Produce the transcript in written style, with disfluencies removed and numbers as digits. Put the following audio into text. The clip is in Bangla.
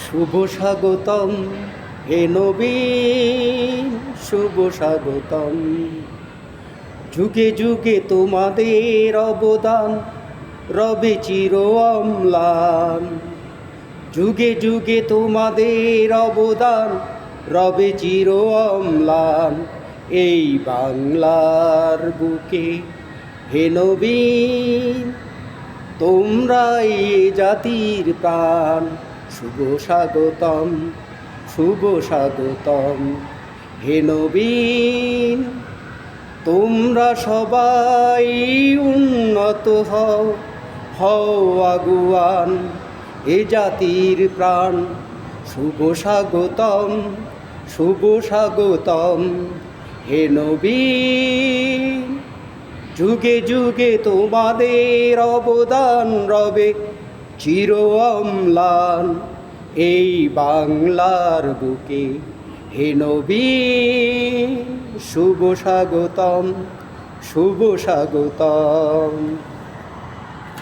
শুভ স্বাগতম হে নবীন, শুভ স্বাগতম। যুগে যুগে তোমাদের অবদান রবে চির অম্লান। যুগে যুগে তোমাদের অবদান রবে চির অম্লান। এই বাংলার বুকে হে নবীন, তোমরাই এ জাতির প্রাণ। শুভ স্বাগতম, শুভ স্বাগতম হে নবীন। তোমরা সবাই উন্নত হও, হও আগুয়ান, এ জাতির প্রাণ। শুভ স্বাগতম, শুভ স্বাগতম হে নবীন। যুগে যুগে তোমাদের অবদান রবে চির অম্লান। এই বাংলার বুকে হে নবীন, শুভ স্বাগতম, শুভ স্বাগতম।